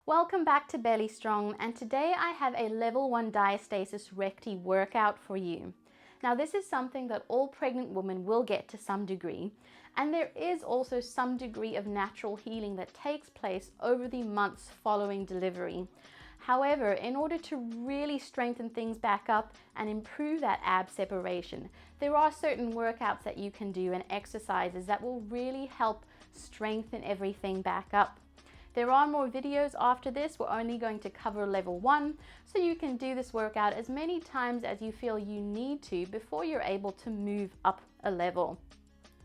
Welcome back to Belly Strong, and today I have a level 1 Diastasis Recti workout for you. Now this is something that all pregnant women will get to some degree, and there is also some degree of natural healing that takes place over the months following delivery. However, in order to really strengthen things back up and improve that ab separation, there are certain workouts that you can do and exercises that will really help strengthen everything back up. There are more videos after this. We're only going to cover level 1, so you can do this workout as many times as you feel you need to before you're able to move up a level.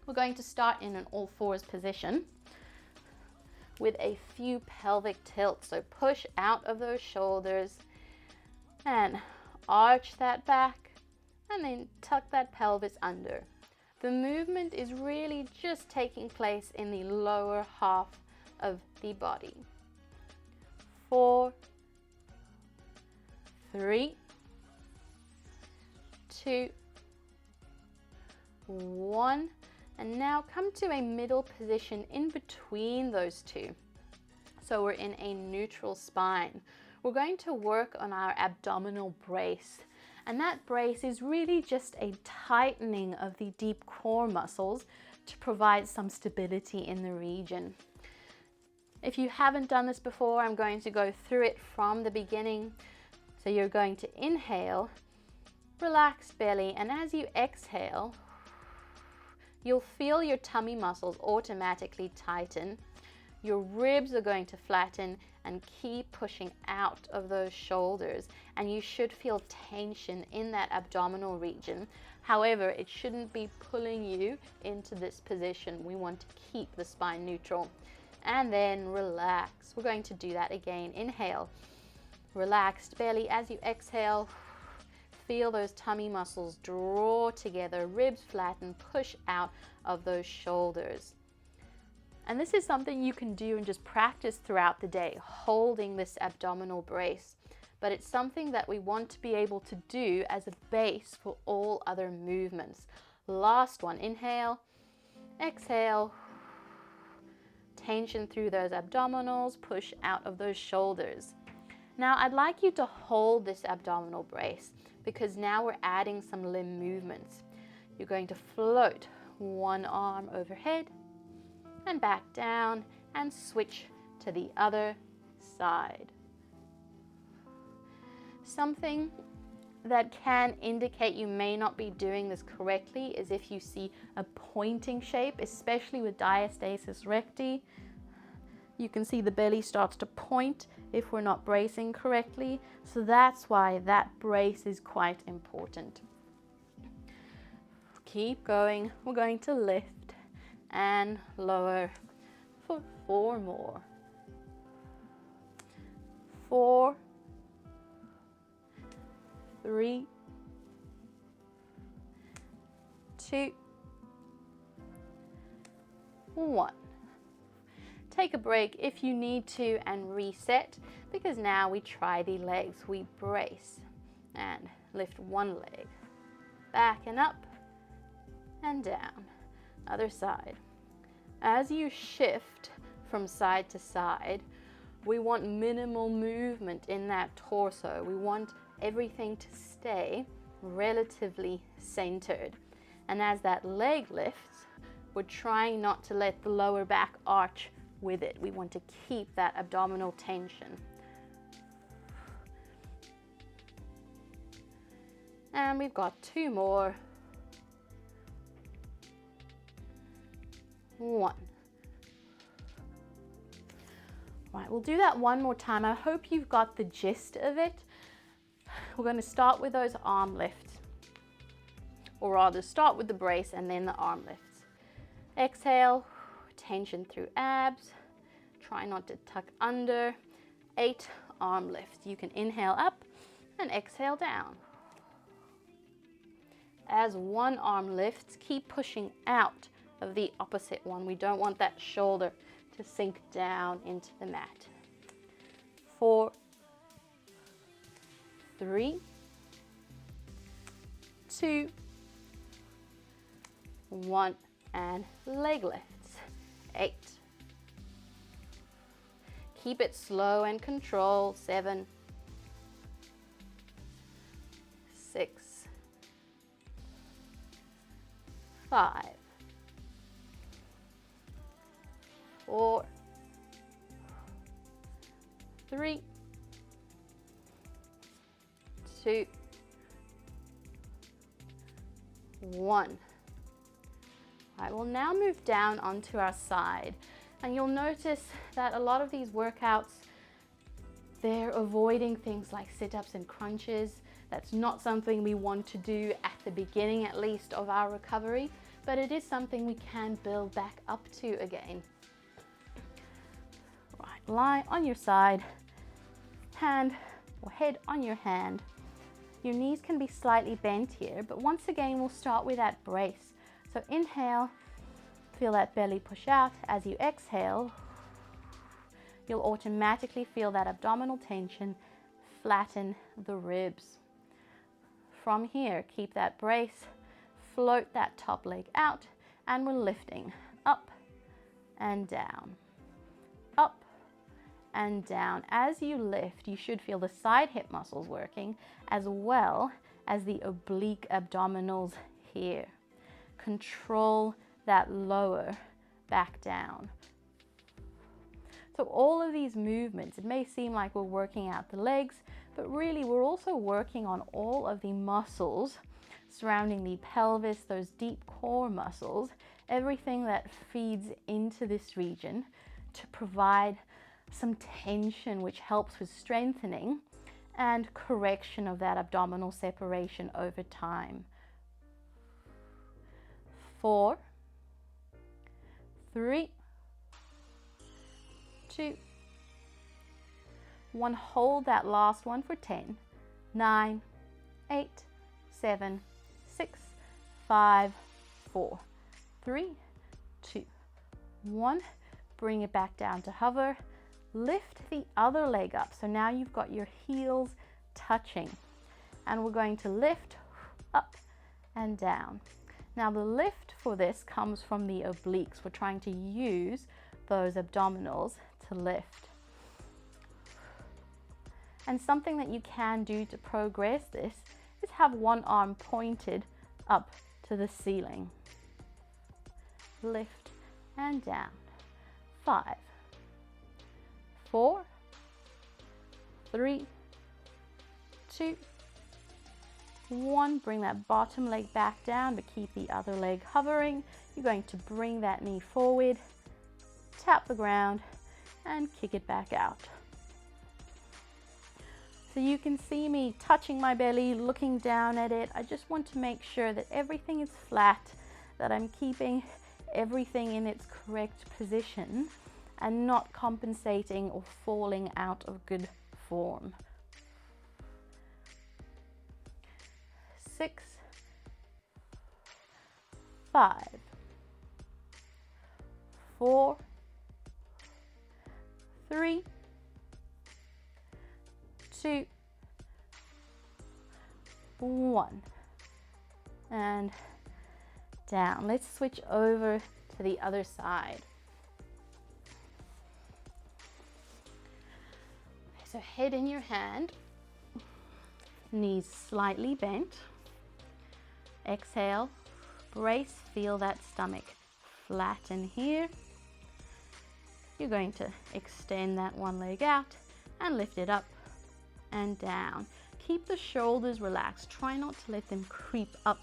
We're going to start in an all fours position with a few pelvic tilts. So push out of those shoulders and arch that back and then tuck that pelvis under. The movement is really just taking place in the lower half of the body. 4, 3, 2, 1, and now come to a middle position in between those two. So we're in a neutral spine. We're going to work on our abdominal brace, and that brace is really just a tightening of the deep core muscles to provide some stability in the region. If you haven't done this before, I'm going to go through it from the beginning. So you're going to inhale, relax belly, and as you exhale, you'll feel your tummy muscles automatically tighten. Your ribs are going to flatten and keep pushing out of those shoulders, and you should feel tension in that abdominal region. However, it shouldn't be pulling you into this position. We want to keep the spine neutral. And then relax. We're going to do that again. Inhale, relaxed belly. As you exhale, feel those tummy muscles draw together, ribs flatten, push out of those shoulders. And this is something you can do and just practice throughout the day, holding this abdominal brace. But it's something that we want to be able to do as a base for all other movements. Last one, inhale, exhale. Tension through those abdominals, push out of those shoulders. Now I'd like you to hold this abdominal brace because now we're adding some limb movements. You're going to float one arm overhead and back down and switch to the other side. Something that can indicate you may not be doing this correctly is if you see a pointing shape, especially with Diastasis Recti. You can see the belly starts to point if we're not bracing correctly. So that's why that brace is quite important. Keep going. We're going to lift and lower for 4 more. 4, 3, 2, 1. Take a break if you need to and reset, because now we try the legs. We brace and lift one leg, back and up and down. Other side. As you shift from side to side, we want minimal movement in that torso. We want everything to stay relatively centered. And as that leg lifts, we're trying not to let the lower back arch with it. We want to keep that abdominal tension. And we've got 2 more. 1. Right, we'll do that one more time. I hope you've got the gist of it. We're going to start with those arm lifts, or rather start with the brace and then the arm lifts. Exhale, tension through abs. Try not to tuck under. 8 arm lifts. You can inhale up and exhale down. As one arm lifts, keep pushing out of the opposite one. We don't want that shoulder to sink down into the mat. 4, 3, 2, 1, and leg lifts. 8. Keep it slow and controlled. 7, 6, 5, 4, 3, 2, 1. All right, we'll now move down onto our side. And you'll notice that a lot of these workouts, they're avoiding things like sit-ups and crunches. That's not something we want to do at the beginning, at least, of our recovery, but it is something we can build back up to again. Right, lie on your side, hand or head on your hand. Your knees can be slightly bent here, but once again, we'll start with that brace. So inhale, feel that belly push out. As you exhale, you'll automatically feel that abdominal tension flatten the ribs. From here, keep that brace, float that top leg out, and we're lifting up and down, up and down. As you lift, you should feel the side hip muscles working as well as the oblique abdominals here. Control that lower back down. So all of these movements, it may seem like we're working out the legs, but really we're also working on all of the muscles surrounding the pelvis, those deep core muscles, everything that feeds into this region to provide some tension, which helps with strengthening and correction of that abdominal separation over time. 4, 3, 2, 1. Hold that last one for 10, 9, 8, 7, 6, 5, 4, 3, 2, 1. Bring it back down to hover. Lift the other leg up. So now you've got your heels touching. And we're going to lift up and down. Now the lift for this comes from the obliques. We're trying to use those abdominals to lift. And something that you can do to progress this is have one arm pointed up to the ceiling. Lift and down. 5, 4, 3, 2, 1. Bring that bottom leg back down, but keep the other leg hovering. You're going to bring that knee forward, tap the ground, and kick it back out. So you can see me touching my belly, looking down at it. I just want to make sure that everything is flat, that I'm keeping everything in its correct position and not compensating or falling out of good form. 6, 5, 4, 3, 2, 1. And down. Let's switch over to the other side. So head in your hand, knees slightly bent. Exhale, brace, feel that stomach flatten here. You're going to extend that one leg out and lift it up and down. Keep the shoulders relaxed. Try not to let them creep up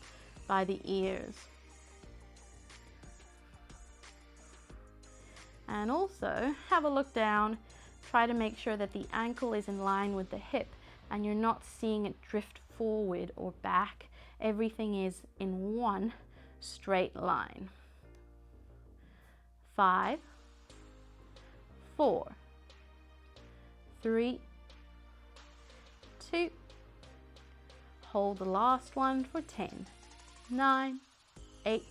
by the ears. And also have a look down. Try to make sure that the ankle is in line with the hip and you're not seeing it drift forward or back. Everything is in one straight line. 5, 4, 3, 2. Hold the last one for 10, 9, 8,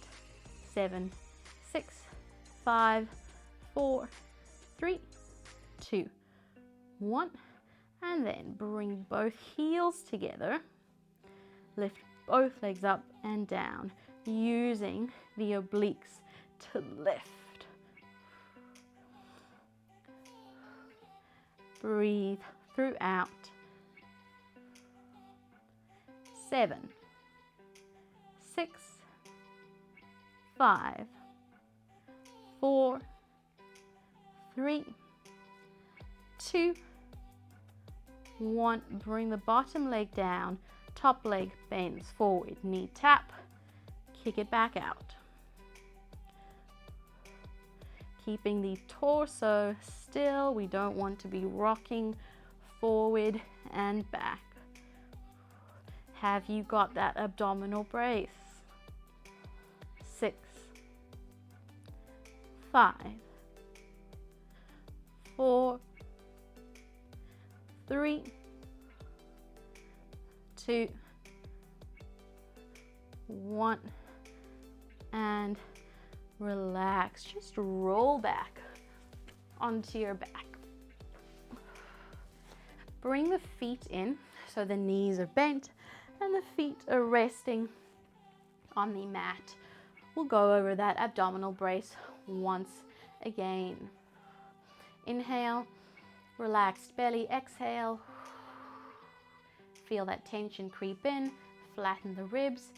7, 6, 5, 4, 3, 2, 1. And then bring both heels together. Lift both legs up and down, using the obliques to lift. Breathe throughout. 7, 6, 5, 4, 3, 2, 1. Bring the bottom leg down, top leg bends forward, knee tap, kick it back out. Keeping the torso still, we don't want to be rocking forward and back. Have you got that abdominal brace? 6, 5, 4, 3, 2, 1, and relax. Just roll back onto your back. Bring the feet in so the knees are bent and the feet are resting on the mat. We'll go over that abdominal brace once again. Inhale, relaxed belly. Exhale, feel that tension creep in, flatten the ribs,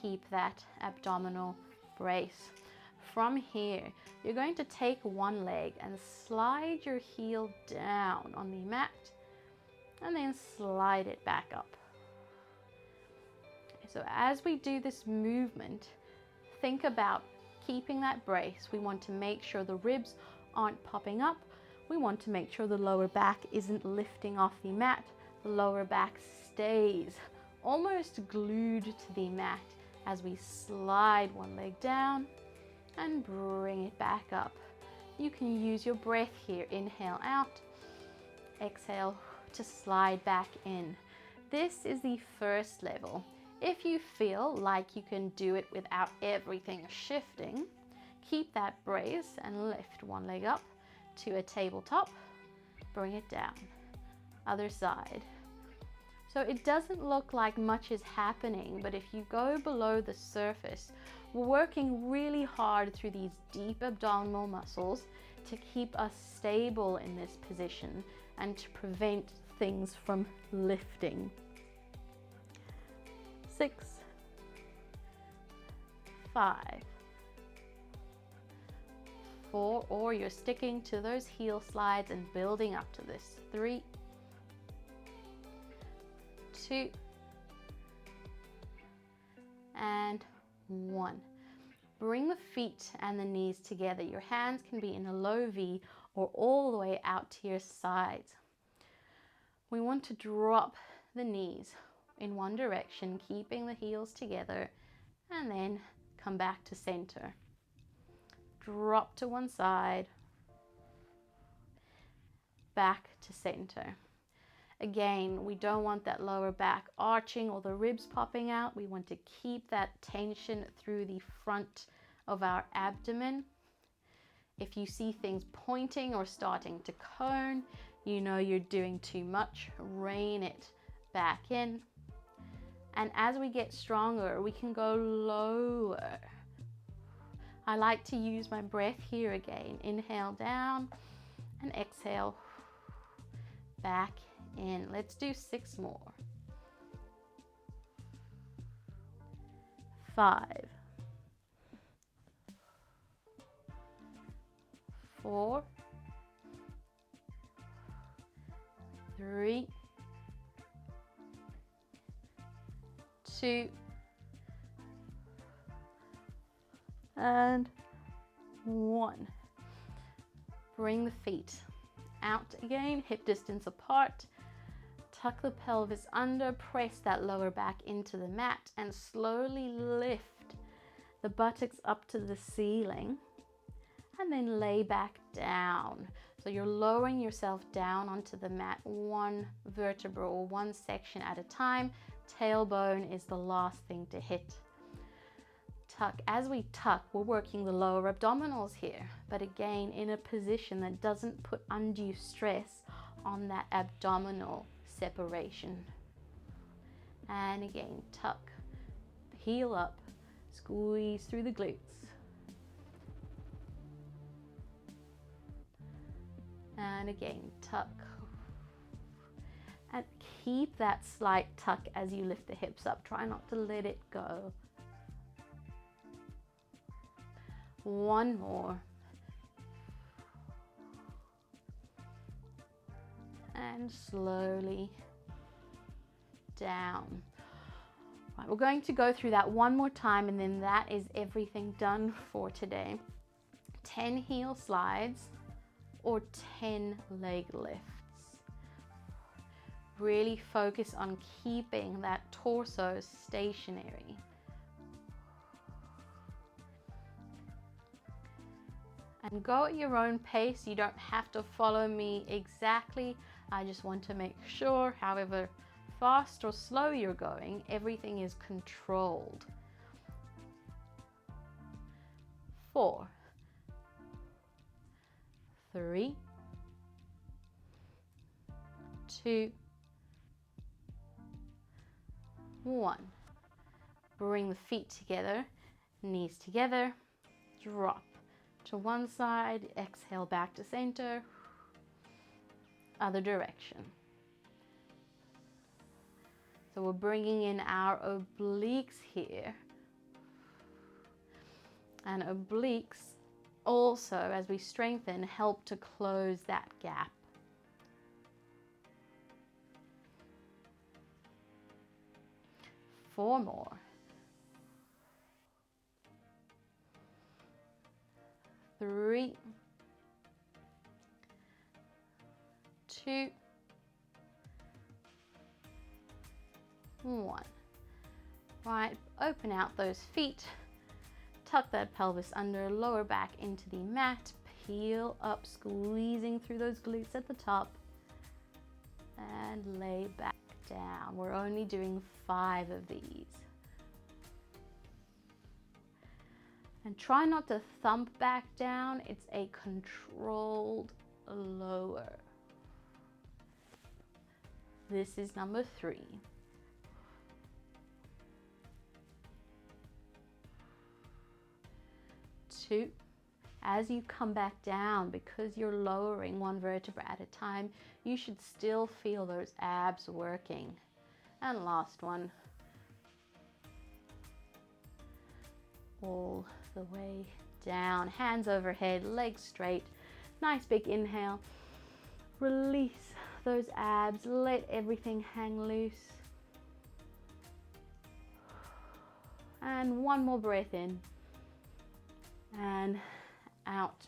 keep that abdominal brace. From here, you're going to take one leg and slide your heel down on the mat and then slide it back up. So as we do this movement, think about keeping that brace. We want to make sure the ribs aren't popping up. We want to make sure the lower back isn't lifting off the mat. The lower back stays almost glued to the mat as we slide one leg down and bring it back up. You can use your breath here. Inhale out, exhale to slide back in. This is the first level. If you feel like you can do it without everything shifting, keep that brace and lift one leg up to a tabletop, bring it down. Other side. So it doesn't look like much is happening, but if you go below the surface, we're working really hard through these deep abdominal muscles to keep us stable in this position and to prevent things from lifting. 6, 5, 4, or you're sticking to those heel slides and building up to this. 3, 2, and 1. Bring the feet and the knees together. Your hands can be in a low V or all the way out to your sides. We want to drop the knees in one direction, keeping the heels together, and then come back to center. Drop to one side, back to center. Again, we don't want that lower back arching or the ribs popping out. We want to keep that tension through the front of our abdomen. If you see things pointing or starting to cone, you know you're doing too much. Rein it back in. And as we get stronger, we can go lower. I like to use my breath here again. Inhale down and exhale back in. Let's do 6 more. 5, 4, 3, 2, and 1. Bring the feet out again, hip distance apart. Tuck the pelvis under, press that lower back into the mat, and slowly lift the buttocks up to the ceiling, and then lay back down. So you're lowering yourself down onto the mat, one vertebra or one section at a time. Tailbone is the last thing to hit. Tuck. As we tuck, we're working the lower abdominals here, but again in a position that doesn't put undue stress on that abdominal separation. And again, tuck, heel up, squeeze through the glutes. And again, tuck, keep that slight tuck as you lift the hips up. Try not to let it go. One more. And slowly down. Right, we're going to go through that one more time, and then that is everything done for today. 10 heel slides or 10 leg lifts. Really focus on keeping that torso stationary. And go at your own pace. You don't have to follow me exactly. I just want to make sure, however fast or slow you're going, everything is controlled. 4, 3, 2, 1. Bring the feet together, knees together, drop to one side, exhale back to center, other direction. So we're bringing in our obliques here. And obliques also, as we strengthen, help to close that gap. Four more. 3, 2, 1. Right, open out those feet, tuck that pelvis under, lower back into the mat, peel up, squeezing through those glutes at the top, and lay back down. We're only doing 5 of these. And try not to thump back down. It's a controlled lower. This is number 3. 2. As you come back down, because you're lowering one vertebra at a time, you should still feel those abs working. And last one. All the way down, hands overhead, legs straight. Nice big inhale. Release those abs, let everything hang loose. And one more breath in and out.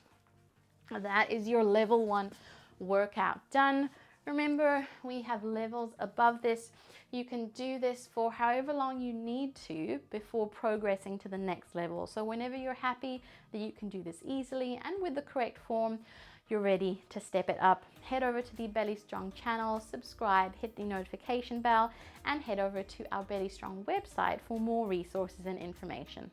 That is your level 1 workout done. Remember, we have levels above this. You can do this for however long you need to before progressing to the next level. So whenever you're happy that you can do this easily and with the correct form, you're ready to step it up. Head over to the Belly Strong channel, subscribe, hit the notification bell, and head over to our Belly Strong website for more resources and information.